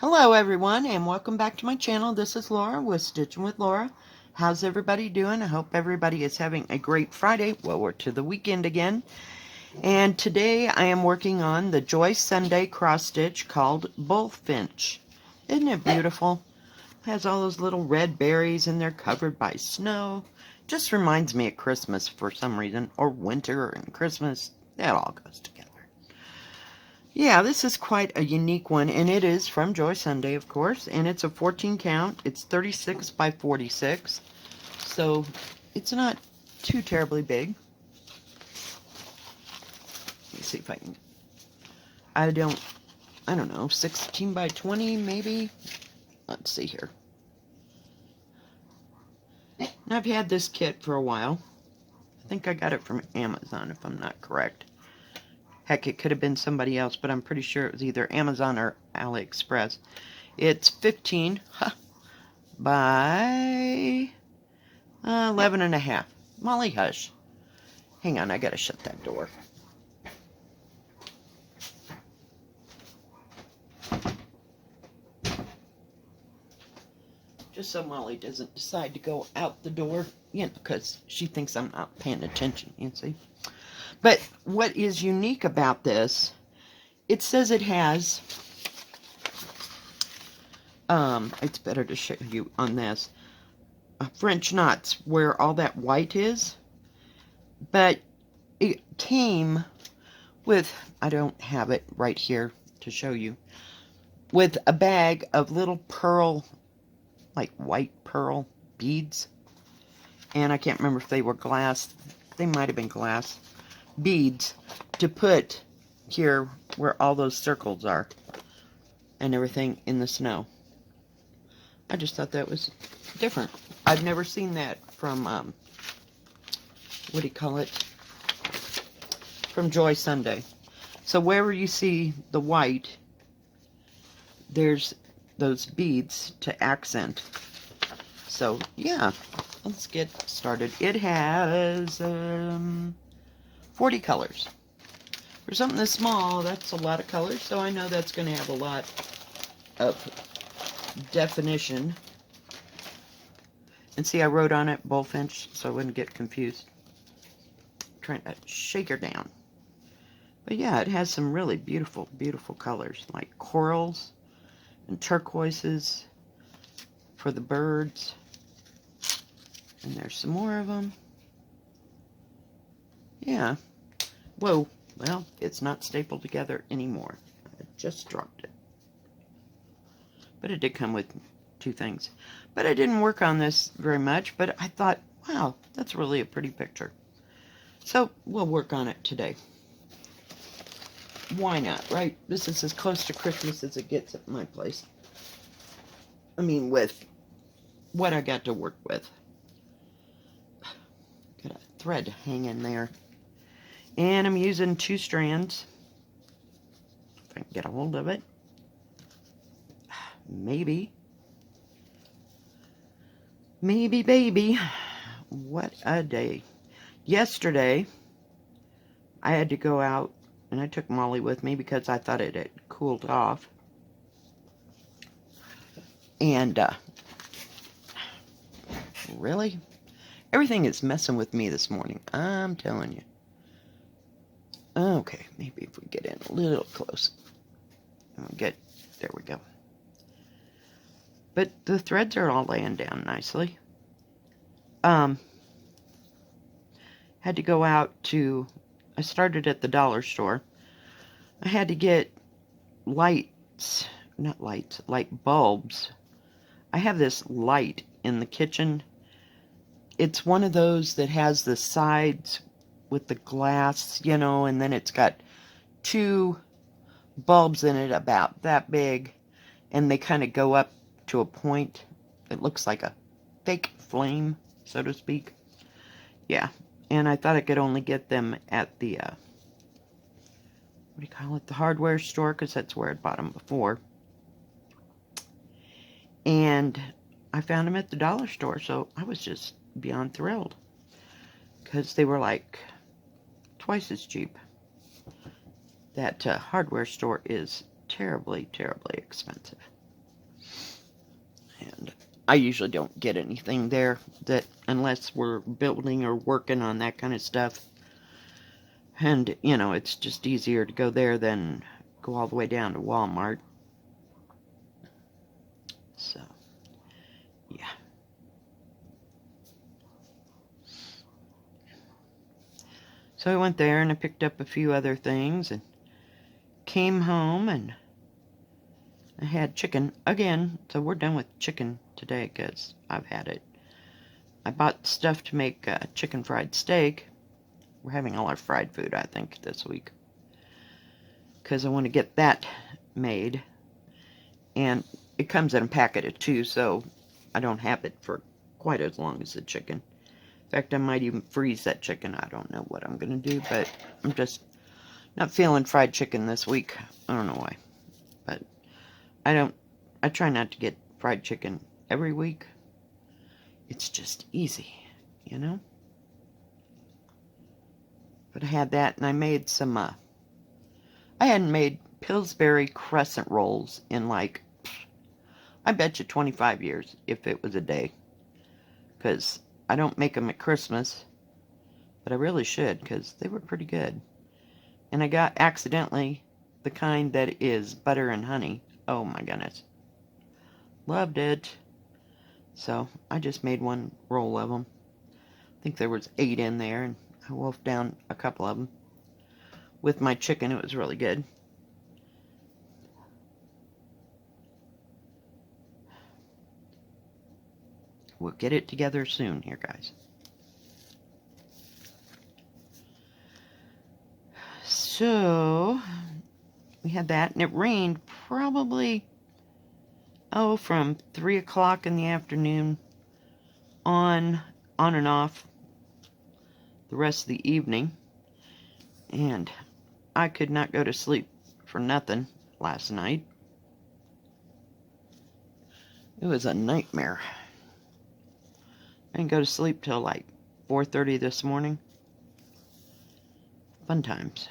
Hello everyone and welcome back to my channel. This is Laura with Stitchin with Laura. How's everybody doing? I hope everybody is having a great Friday. Well, we're to the weekend again. And today I am working on the Joy Sunday cross stitch called Bullfinch. Isn't it beautiful? It has all those little red berries and they're covered by snow. Just reminds me of Christmas for some reason, or winter and Christmas. That all goes together. Yeah, this is quite a unique one, and it is from Joy Sunday, of course, and it's a 14 count. It's 36 by 46, so it's not too terribly big. Let me see if I can, I don't know, 16 by 20 maybe? Let's see here. And I've had this kit for a while. I think I got it from Amazon, if I'm not correct. Heck, it could have been somebody else, but I'm pretty sure it was either Amazon or AliExpress. It's 15 by 11 and a half. Molly, hush. Hang on, I gotta shut that door. Just so Molly doesn't decide to go out the door, you know, because she thinks I'm not paying attention, you see. But what is unique about this, it says it has, it's better to show you on this, French knots where all that white is, but it came with, I don't have it right here to show you, with a bag of little pearl, like white pearl beads, and I can't remember if they were glass, they might have been glass beads to put here where all those circles are and everything in the snow. I just thought that was different. I've never seen that from, what do you call it? From Joy Sunday. So wherever you see the white, there's those beads to accent. So yeah, let's get started. It has 40 colors. For something this small, that's a lot of colors, so I know that's going to have a lot of definition. And see, I wrote on it Bullfinch, so I wouldn't get confused. I'm trying to shake her down. But yeah, it has some really beautiful, beautiful colors, like corals and turquoises for the birds. And there's some more of them. Yeah. Whoa. Well, it's not stapled together anymore. I just dropped it. But it did come with two things. But I didn't work on this very much, but I thought, wow, that's really a pretty picture. So we'll work on it today. Why not, right? This is as close to Christmas as it gets at my place. I mean, with what I got to work with. Got a thread hanging there. And I'm using 2 strands. If I can get a hold of it. Maybe. Maybe, baby. What a day. Yesterday, I had to go out, and I took Molly with me because I thought it had cooled off. And, really? Everything is messing with me this morning. I'm telling you. Okay, maybe if we get in a little close. There we go. But the threads are all laying down nicely. Had to go out to, I started at the dollar store. I had to get light bulbs. I have this light in the kitchen. It's one of those that has the sides with the glass, you know, and then it's got 2 bulbs in it about that big, and they kind of go up to a point. It looks like a fake flame, so to speak. Yeah, and I thought I could only get them at the, what do you call it, the hardware store, because that's where I bought them before. And I found them at the dollar store, so I was just beyond thrilled, because they were like twice as cheap. That hardware store is terribly, terribly expensive. I usually don't get anything there that unless we're building or working on that kind of stuff. And, you know, it's just easier to go there than go all the way down to Walmart. So, yeah. So I went there and I picked up a few other things and came home and I had chicken again. So we're done with chicken today because I've had it. I bought stuff to make chicken fried steak. We're having all our fried food, I think, this week. Because I want to get that made. And it comes in a packet of 2, so I don't have it for quite as long as the chicken. In fact, I might even freeze that chicken. I don't know what I'm going to do, but I'm just not feeling fried chicken this week. I don't know why. But I try not to get fried chicken every week. It's just easy, you know? But I had that, and I made some, I hadn't made Pillsbury crescent rolls in like, I bet you 25 years, if it was a day. Because I don't make them at Christmas, but I really should, because they were pretty good. And I got, accidentally, the kind that is butter and honey. Oh my goodness. Loved it. So, I just made one roll of them. I think there was 8 in there, and I wolfed down a couple of them. With my chicken, it was really good. We'll get it together soon here, guys. So, we had that, and it rained probably, from 3 o'clock in the afternoon on and off the rest of the evening. And I could not go to sleep for nothing last night. It was a nightmare. I didn't go to sleep till like 4:30 this morning. Fun times.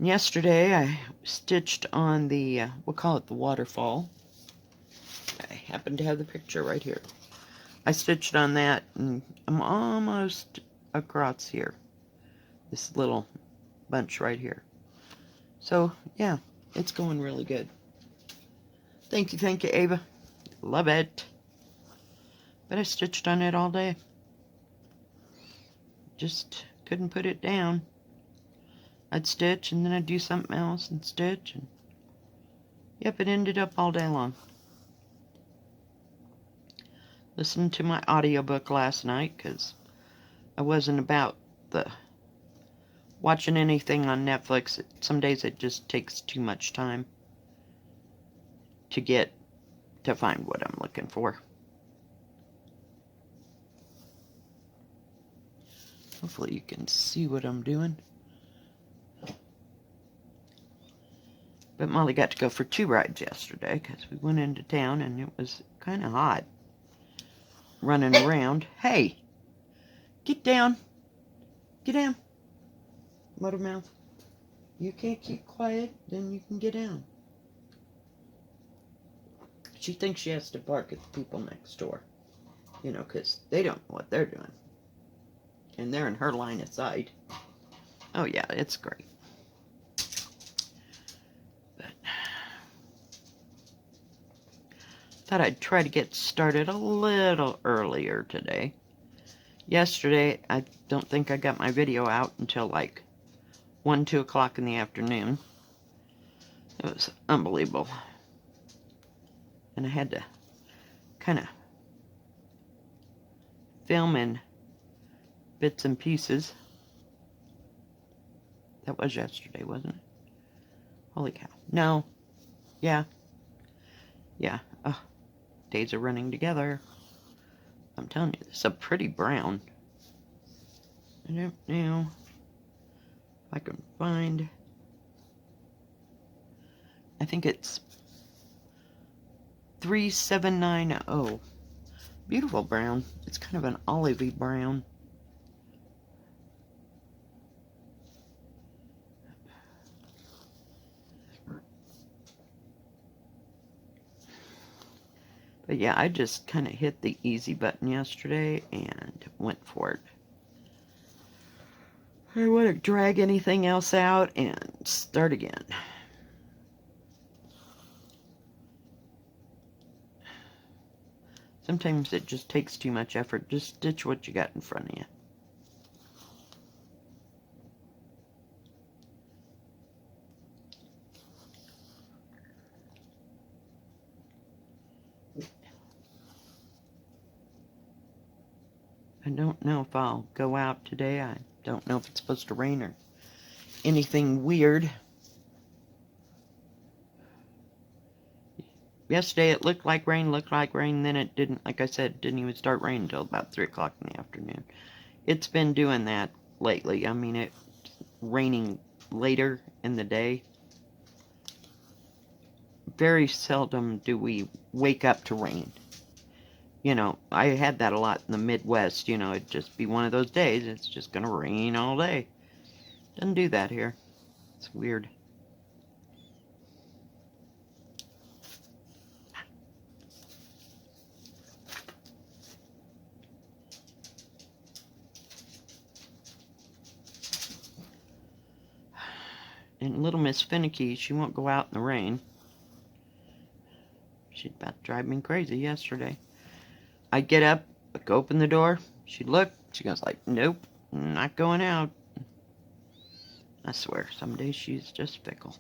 Yesterday I stitched on the, we'll call it the waterfall. I happen to have the picture right here. I stitched on that and I'm almost across here. This little bunch right here. So, yeah, it's going really good. Thank you, Ava. Love it. But I stitched on it all day. Just couldn't put it down. I'd stitch and then I'd do something else and stitch. And yep, it ended up all day long. Listened to my audiobook last night because I wasn't about the watching anything on Netflix. Some days it just takes too much time to find what I'm looking for. Hopefully you can see what I'm doing. But Molly got to go for 2 rides yesterday because we went into town and it was kind of hot. Running around. Hey! Get down! Get down! Motormouth. You can't keep quiet, then you can get down. She thinks she has to bark at the people next door. You know, because they don't know what they're doing. And they're in her line of sight. Oh yeah, it's great. But thought I'd try to get started a little earlier today. Yesterday, I don't think I got my video out until like 1, 2 o'clock in the afternoon. It was unbelievable. And I had to kind of film in bits and pieces. That was yesterday, wasn't it? Holy cow. No. Yeah. Yeah. Oh, days are running together. I'm telling you, it's a pretty brown. I don't know if I can find. I think it's 3790. Beautiful brown. It's kind of an olivey brown. But yeah, I just kind of hit the easy button yesterday and went for it. I don't want to drag anything else out and start again. Sometimes it just takes too much effort. Just stitch what you got in front of you. I don't know if I'll go out today. I don't know if it's supposed to rain or anything weird. Yesterday it looked like rain, then it didn't. Like I said, it didn't even start raining until about 3 o'clock in the afternoon. It's been doing that lately. I mean, it's raining later in the day. Very seldom do we wake up to rain. You know, I had that a lot in the Midwest. You know, it'd just be one of those days. It's just going to rain all day. Doesn't do that here. It's weird. And little Miss Finicky, she won't go out in the rain. She'd about drive me crazy yesterday. I'd get up, I'd go open the door, she'd look, she goes like, nope, not going out. I swear, some days she's just fickle.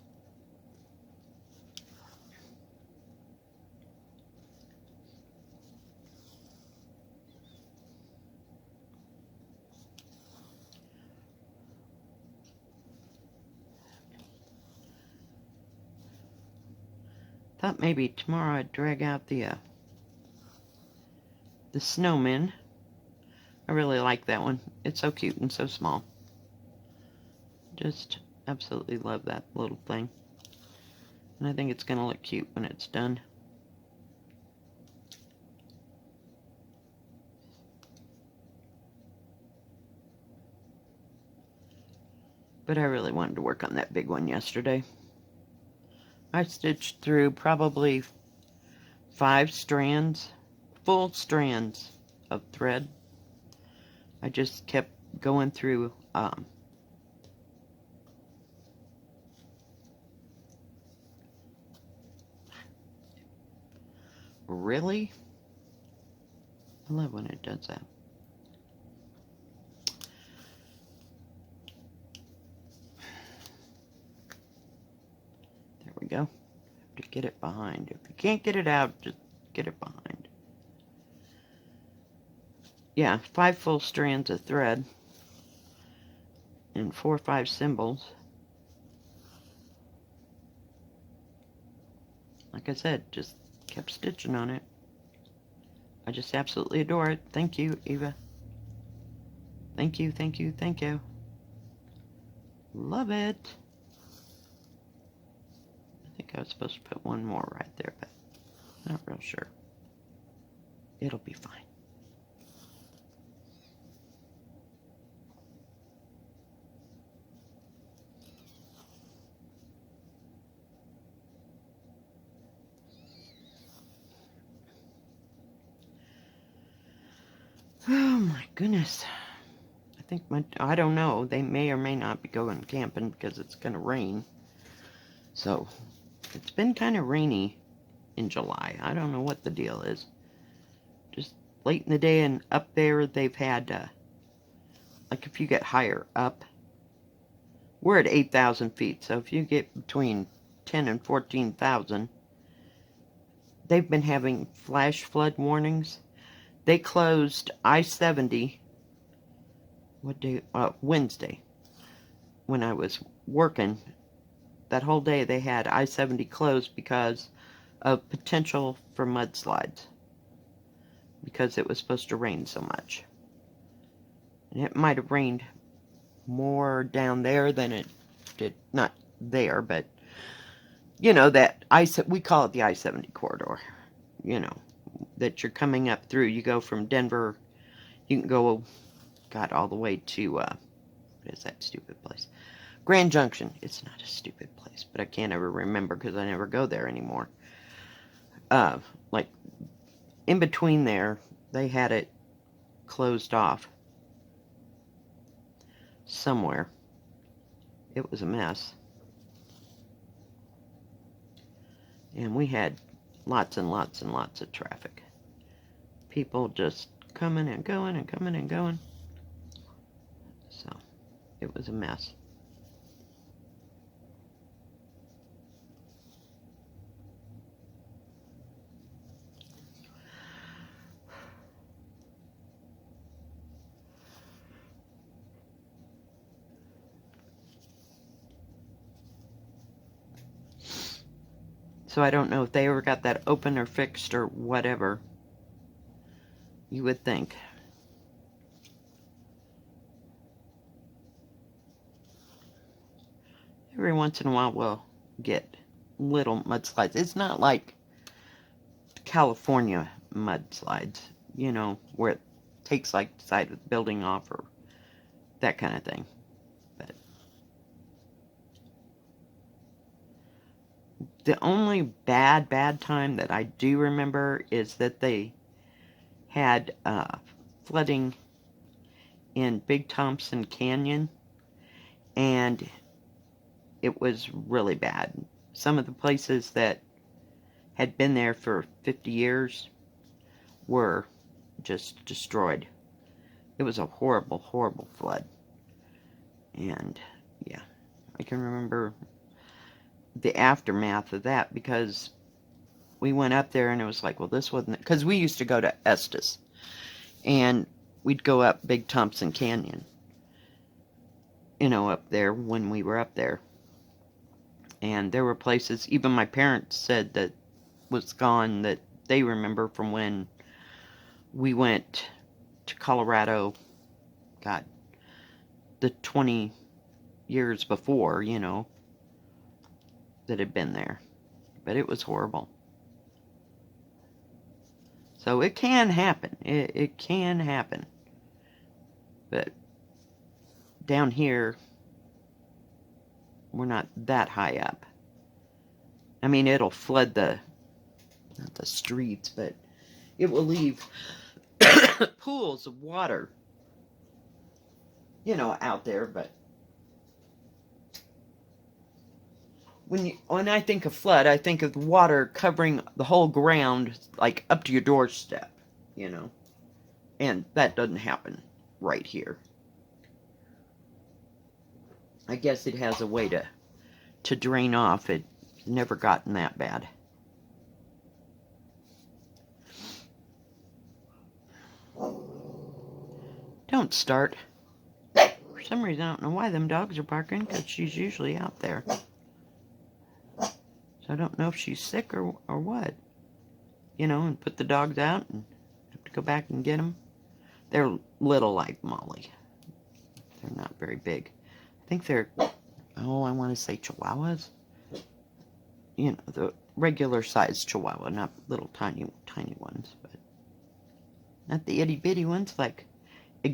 Thought maybe tomorrow I'd drag out the snowman. I really like that one. It's so cute and so small. Just absolutely love that little thing. And I think it's going to look cute when it's done. But I really wanted to work on that big one yesterday. I stitched through probably 5 strands, full strands of thread. I just kept going through really? I love when it does that. There we go. Have to get it behind. If you can't get it out, just get it behind. Yeah, 5 full strands of thread and 4 or 5 symbols. Like I said, just kept stitching on it. I just absolutely adore it. Thank you, Eva. Thank you, thank you, thank you. Love it. I think I was supposed to put one more right there, but not real sure. It'll be fine. Oh my goodness. I think I don't know. They may or may not be going camping because it's going to rain. So, it's been kind of rainy in July. I don't know what the deal is. Just late in the day and up there they've had, like if you get higher up, we're at 8,000 feet. So if you get between 10 and 14,000, they've been having flash flood warnings. They closed I-70, what day? Wednesday, when I was working. That whole day they had I-70 closed because of potential for mudslides. Because it was supposed to rain so much. And it might have rained more down there than it did, not there, but, you know, that we call it the I-70 corridor, you know, that you're coming up through. You go from Denver, you can go, God, all the way to, what is that stupid place? Grand Junction. It's not a stupid place, but I can't ever remember because I never go there anymore. Like, in between there, they had it closed off somewhere. It was a mess. And we had lots and lots and lots of traffic. People just coming and going and coming and going. So, it was a mess. So I don't know if they ever got that open or fixed or whatever. You would think. Every once in a while we'll get little mudslides. It's not like California mudslides, you know, where it takes like the side of the building off or that kind of thing. But the only bad time that I do remember is that they had flooding in Big Thompson Canyon, and it was really bad. Some of the places that had been there for 50 years were just destroyed. It was a horrible, horrible flood. And yeah, I can remember the aftermath of that, because we went up there and it was like, well, this wasn't, because we used to go to Estes and we'd go up Big Thompson Canyon, you know, up there when we were up there. And there were places, even my parents said that was gone, that they remember from when we went to Colorado, God, the 20 years before, you know, that had been there. But it was horrible. So it can happen. It can happen. But down here, we're not that high up. I mean, it'll flood not the streets, but it will leave pools of water, you know, out there. But when I think of flood, I think of water covering the whole ground, like up to your doorstep, you know. And that doesn't happen right here. I guess it has a way to drain off. It's never gotten that bad. Don't start. For some reason, I don't know why them dogs are barking, because she's usually out there. So I don't know if she's sick or what. You know, and put the dogs out and have to go back and get them. They're little like Molly. They're not very big. I think they're, oh, I want to say Chihuahuas. You know, the regular sized Chihuahua, not little tiny ones, but not the itty bitty ones like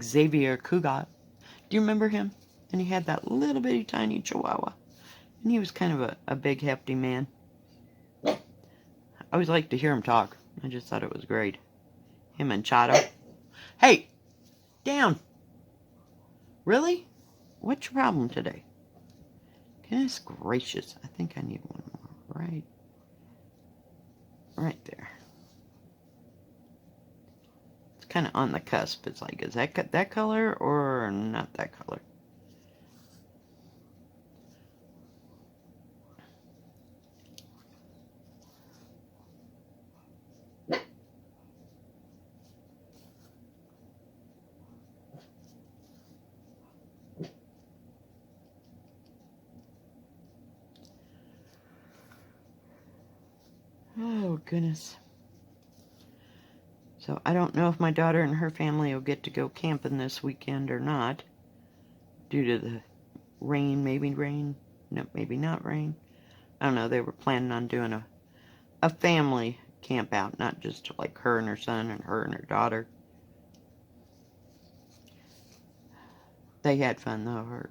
Xavier Cugat. Do you remember him? And he had that little bitty tiny Chihuahua. And he was kind of a big hefty man. I always liked to hear him talk. I just thought it was great. Him and Chato. Hey! Down! Really? What's your problem today? Goodness gracious. I think I need one more. Right there. It's kind of on the cusp. It's like, is that color or not that color? Oh, goodness. So I don't know if my daughter and her family will get to go camping this weekend or not, due to the rain, no, maybe not rain. I don't know, they were planning on doing a family camp out, not just like her and her son and her and her daughter. They had fun though,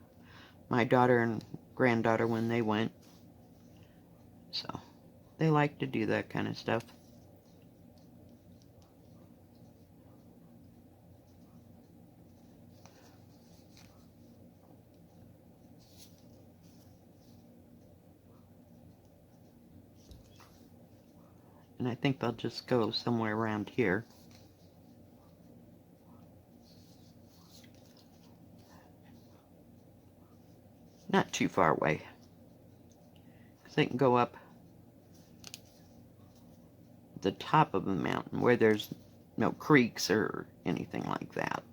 my daughter and granddaughter, when they went. So they like to do that kind of stuff. And I think they'll just go somewhere around here. Not too far away. Because they can go up the top of the mountain where there's no creeks or anything like that.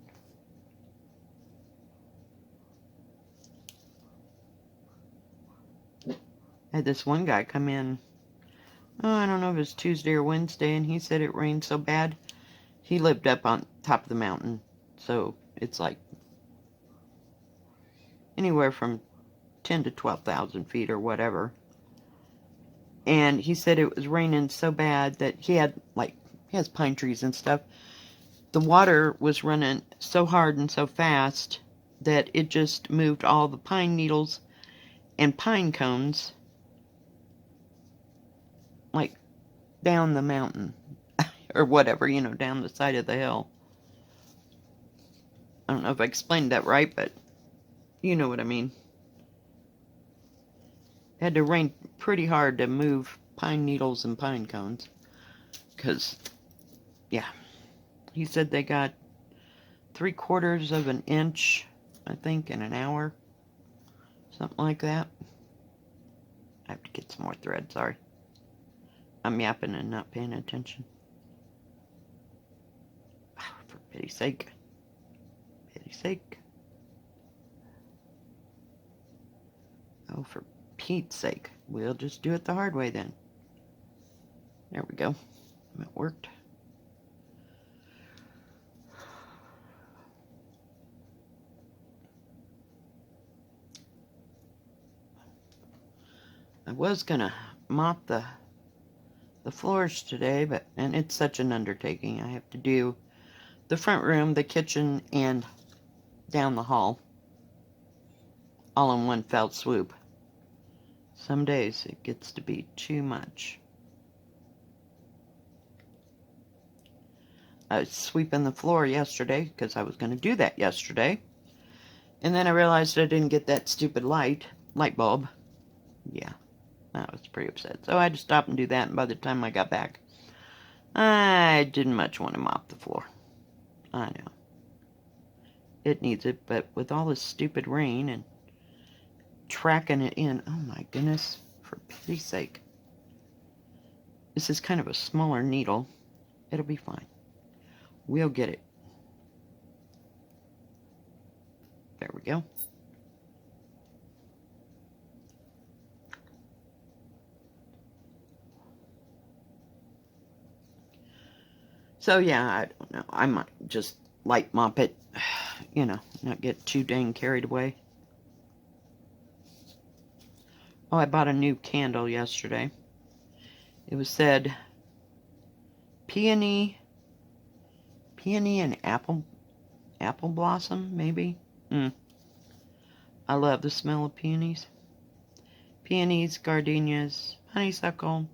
I had this one guy come in, I don't know if it was Tuesday or Wednesday, and he said it rained so bad. He lived up on top of the mountain, so it's like anywhere from 10 to 12,000 feet or whatever. And he said it was raining so bad that he has pine trees and stuff. The water was running so hard and so fast that it just moved all the pine needles and pine cones like down the mountain or whatever, down the side of the hill. I don't know if I explained that right, but you know what I mean. It had to rain pretty hard to move pine needles and pine cones. Because, yeah, he said they got 3/4 of an inch, I think, in an hour. Something like that. I have to get some more thread, sorry. I'm yapping and not paying attention. Oh, for pity's sake. Pity's sake. Oh, for Pete's sake. We'll just do it the hard way then. There we go. It worked. I was gonna mop the floors today, and it's such an undertaking. I have to do the front room, the kitchen, and down the hall all in one fell swoop. Some days it gets to be too much. I was sweeping the floor yesterday because I was going to do that yesterday, and then I realized I didn't get that stupid light bulb. Yeah, I was pretty upset. So I had to stop and do that, and by the time I got back, I didn't much want to mop the floor. I know. It needs it, but with all this stupid rain and tracking it in, oh my goodness, for pity's sake. This is kind of a smaller needle. It'll be fine. We'll get it. There we go. So yeah, I don't know. I might just light mop it, not get too dang carried away. Oh, I bought a new candle yesterday. It was said peony and apple blossom, maybe. I love the smell of peonies. Peonies, gardenias, honeysuckle,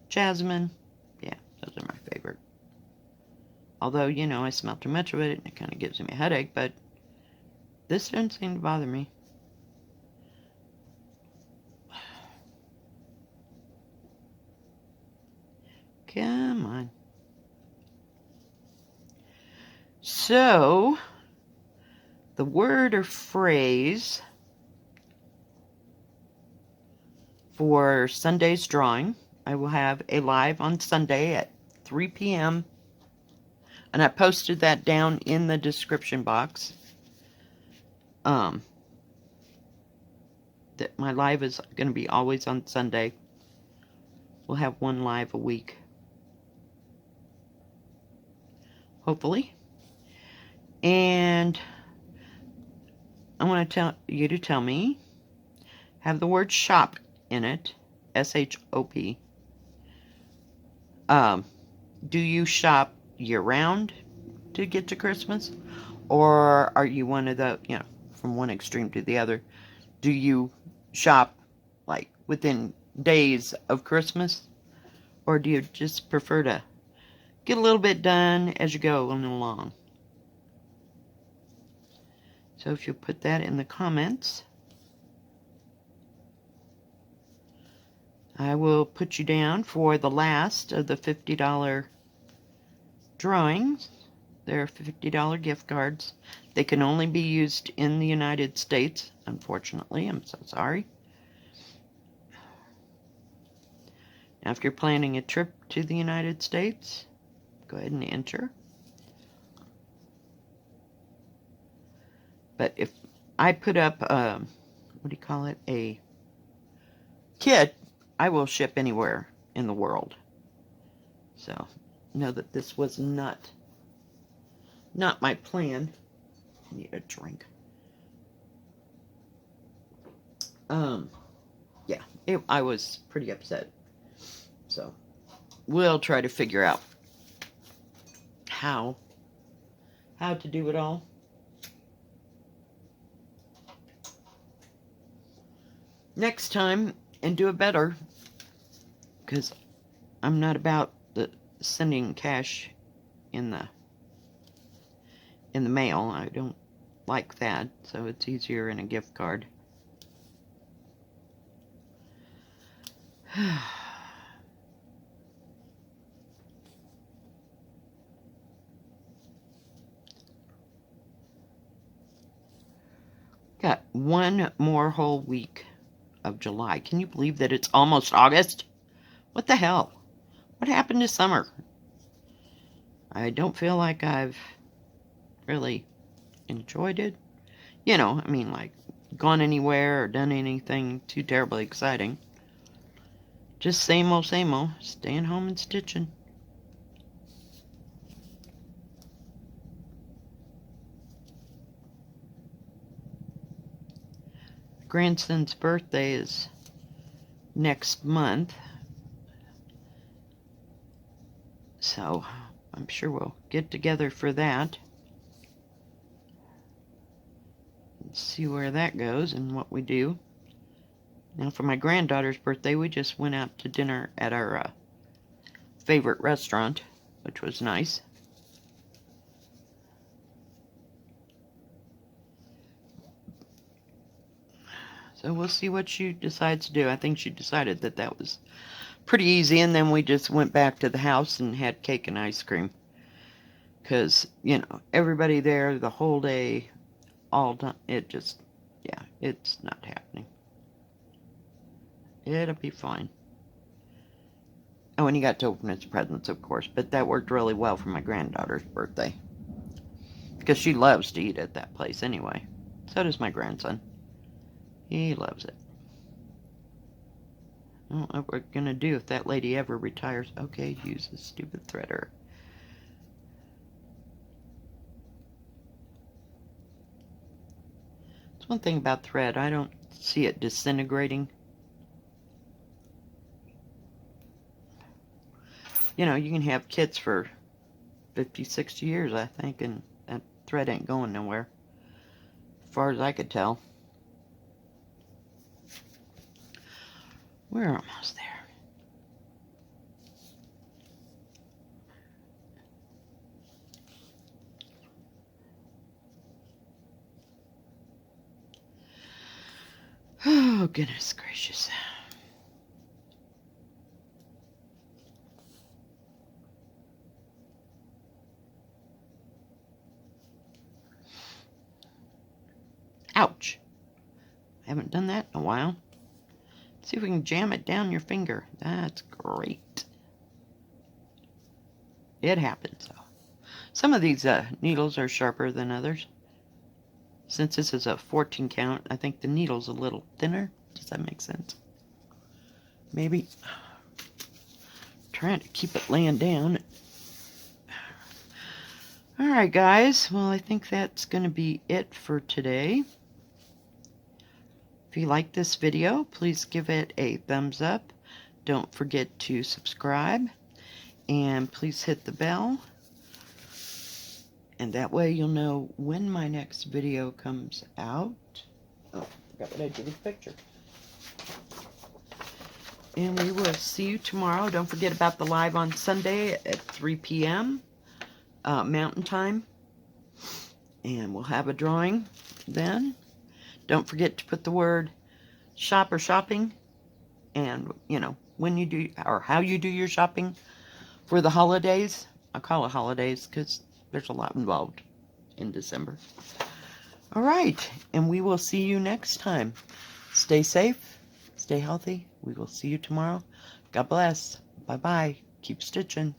jasmine. Yeah, those are my favorite. Although, I smell too much of it and it kind of gives me a headache, but this doesn't seem to bother me. Come on. So, the word or phrase for Sunday's drawing, I will have a live on Sunday at 3 p.m. And I posted that down in the description box. That my live is going to be always on Sunday. We'll have one live a week. Hopefully. And I want to tell you to tell me, have the word shop in it, S-H-O-P. Do you shop year-round to get to Christmas? Or are you one of the, from one extreme to the other? Do you shop, like, within days of Christmas? Or do you just prefer to get a little bit done as you go along? So if you put that in the comments, I will put you down for the last of the $50 drawings. They're $50 gift cards. They can only be used in the United States, unfortunately. I'm so sorry. Now, if you're planning a trip to the United States, go ahead and enter. But if I put up, what do you call it, a kit, I will ship anywhere in the world. So, know that this was not my plan. I need a drink. Yeah, I was pretty upset. So, we'll try to figure out how to do it all. Next time, and do it better, because I'm not about the sending cash in the mail. I don't like that, so it's easier in a gift card. Got one more whole week of July. Can you believe that it's almost August? What the hell? What happened to summer? I don't feel like I've really enjoyed it. You know, I mean, like, gone anywhere or done anything too terribly exciting. Just same old, staying home and stitching. Grandson's birthday is next month, so I'm sure we'll get together for that and see where that goes and what we do. Now, for my granddaughter's birthday, we just went out to dinner at our favorite restaurant, which was nice. So we'll see what she decides to do. I think she decided that was pretty easy, and then we just went back to the house and had cake and ice cream. Because, you know, everybody there the whole day, all done. It just, yeah, it's not happening. It'll be fine. Oh, and he got to open his presents, of course, but that worked really well for my granddaughter's birthday. Because she loves to eat at that place anyway. So does my grandson. He loves it. I don't know what we're going to do if that lady ever retires. Okay, use the stupid threader. That's one thing about thread. I don't see it disintegrating. You know, you can have kits for 50, 60 years, I think, and that thread ain't going nowhere. As far as I could tell. We're almost there. Oh, goodness gracious. Ouch. I haven't done that in a while. Let's see if we can jam it down your finger. That's great. It happens, though. Some of these needles are sharper than others. Since this is a 14 count, I think the needle's a little thinner. Does that make sense? Maybe. Trying to keep it laying down. Alright, guys. Well, I think that's going to be it for today. If you like this video, please give it a thumbs up. Don't forget to subscribe. And please hit the bell. And that way you'll know when my next video comes out. Oh, I forgot what I did with the picture. And we will see you tomorrow. Don't forget about the live on Sunday at 3 p.m. Mountain Time. And we'll have a drawing then. Don't forget to put the word shop or shopping and, you know, when you do, or how you do your shopping for the holidays. I call it holidays because there's a lot involved in December. All right, and we will see you next time. Stay safe, stay healthy. We will see you tomorrow. God bless. Bye-bye. Keep stitching.